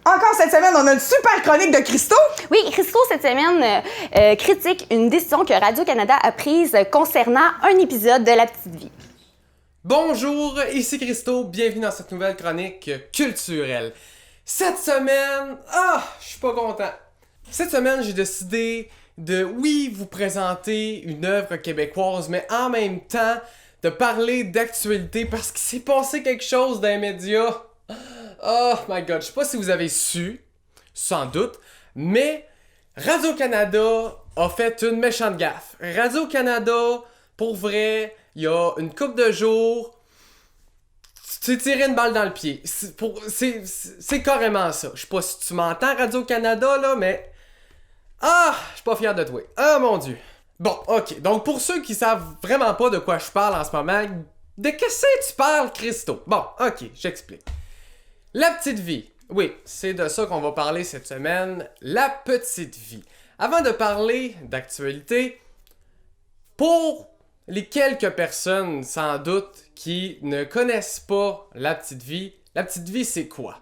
Encore cette semaine, on a une super chronique de Christo. Oui, Christo, cette semaine, critique une décision que Radio-Canada a prise concernant un épisode de La Petite Vie. Bonjour, ici Christo, bienvenue dans cette nouvelle chronique culturelle. Cette semaine, je suis pas content. Cette semaine, j'ai décidé de, vous présenter une œuvre québécoise, mais en même temps, de parler d'actualité parce qu'il s'est passé quelque chose dans les médias. Oh my god, je sais pas si vous avez su, sans doute, mais Radio-Canada a fait une méchante gaffe. Radio-Canada, pour vrai, il y a une couple de jours, tu t'es tiré une balle dans le pied. C'est carrément ça. Je sais pas si tu m'entends, Radio-Canada, là, mais... je suis pas fier de toi. Ah, mon Dieu. Bon, ok. Donc, pour ceux qui savent vraiment pas de quoi je parle en ce moment, de qu'est-ce que tu parles, Christo? Bon, ok, j'explique. La Petite Vie. Oui, c'est de ça qu'on va parler cette semaine. La Petite Vie. Avant de parler d'actualité, pour les quelques personnes, sans doute, qui ne connaissent pas La Petite Vie c'est quoi?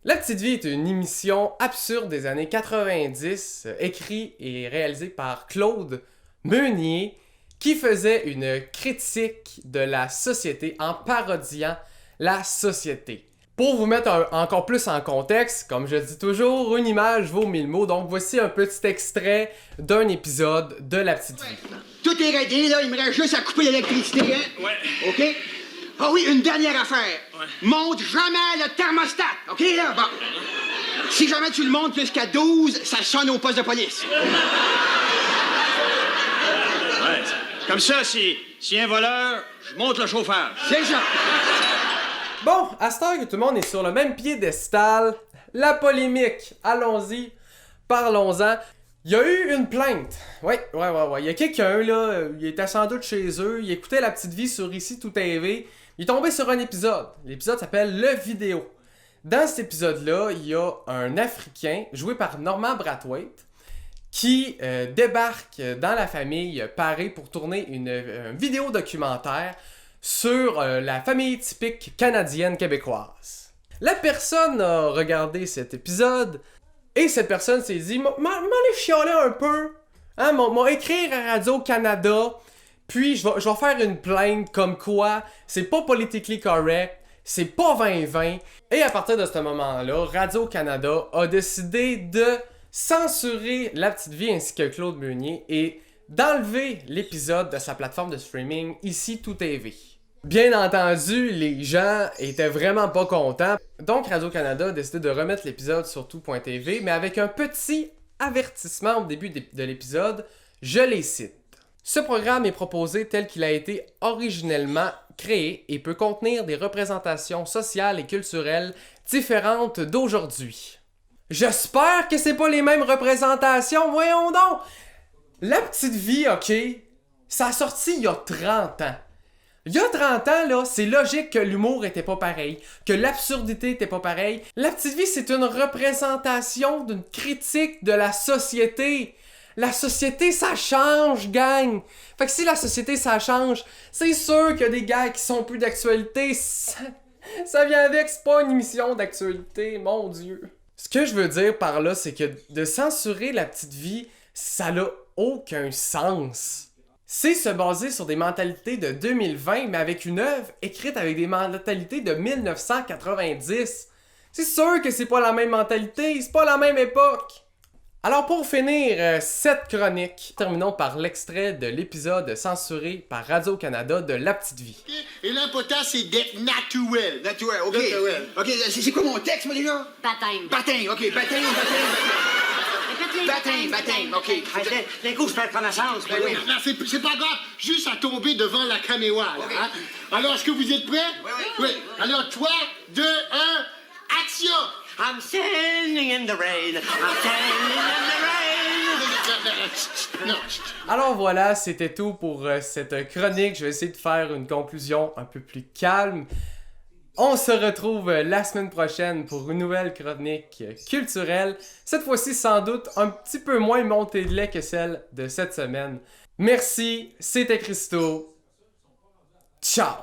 La Petite Vie est une émission absurde des années 90, écrite et réalisée par Claude Meunier, qui faisait une critique de la société en parodiant la société. Pour vous mettre encore plus en contexte, comme je dis toujours, une image vaut 1000 mots, donc voici un petit extrait d'un épisode de La Petite Vie. Tout est réglé, là, il me reste juste à couper l'électricité, hein? Ouais. OK? Ah oui, une dernière affaire. Ouais. Monte jamais le thermostat, OK, là? Bon. Si jamais tu le montes jusqu'à 12, ça sonne au poste de police. Ouais. Comme ça, si un voleur, je monte le chauffeur. C'est ça. Bon, à cette heure que tout le monde est sur le même piédestal, la polémique, allons-y, parlons-en. Il y a eu une plainte. Ouais. Il y a quelqu'un, là, il était sans doute chez eux, il écoutait La Petite Vie sur Ici Tout TV, il est tombé sur un épisode. L'épisode s'appelle Le Vidéo. Dans cet épisode-là, il y a un Africain, joué par Norman Brathwaite, qui débarque dans la famille parée pour tourner une vidéo documentaire sur la famille typique canadienne québécoise. La personne a regardé cet épisode et cette personne s'est dit m'aller chialer un peu, hein, m'a écrire à Radio-Canada, puis je vais faire une plainte comme quoi c'est pas politically correct, c'est pas 2020. Et à partir de ce moment-là, Radio-Canada a décidé de censurer La Petite Vie ainsi que Claude Meunier et d'enlever l'épisode de sa plateforme de streaming Ici Tout TV. Bien entendu, les gens étaient vraiment pas contents, donc Radio-Canada a décidé de remettre l'épisode sur tout.tv, mais avec un petit avertissement au début de l'épisode, je les cite. Ce programme est proposé tel qu'il a été originellement créé et peut contenir des représentations sociales et culturelles différentes d'aujourd'hui. J'espère que c'est pas les mêmes représentations, voyons donc! La Petite Vie, ok, ça a sorti il y a 30 ans. Il y a 30 ans, là, c'est logique que l'humour était pas pareil, que l'absurdité était pas pareil. La Petite Vie, c'est une représentation d'une critique de la société. La société, ça change, gang! Fait que si la société, ça change, c'est sûr qu'il y a des gars qui sont plus d'actualité. Ça vient avec, c'est pas une émission d'actualité, mon Dieu. Ce que je veux dire par là, c'est que de censurer La Petite Vie, ça n'a aucun sens. C'est se baser sur des mentalités de 2020, mais avec une œuvre écrite avec des mentalités de 1990. C'est sûr que c'est pas la même mentalité, c'est pas la même époque. Alors pour finir cette chronique, terminons par l'extrait de l'épisode censuré par Radio-Canada de La Petite Vie. Et l'important, c'est d'être naturel. Naturel, OK. Naturel. OK, c'est quoi mon texte, moi, déjà? Baptême. Baptême, OK, baptême. Baptême, OK. D'un coup, je perds connaissance. Oui. Non, c'est pas grave, juste à tomber devant la caméra, là, Okay. hein? Alors, est-ce que vous êtes prêts? Oui. Alors, 3, 2, 1, action! I'm standing in the rain. I'm standing in the rain. Non. Alors voilà, c'était tout pour cette chronique. Je vais essayer de faire une conclusion un peu plus calme. On se retrouve la semaine prochaine pour une nouvelle chronique culturelle. Cette fois-ci, sans doute, un petit peu moins montée de lait que celle de cette semaine. Merci, c'était Christo. Ciao!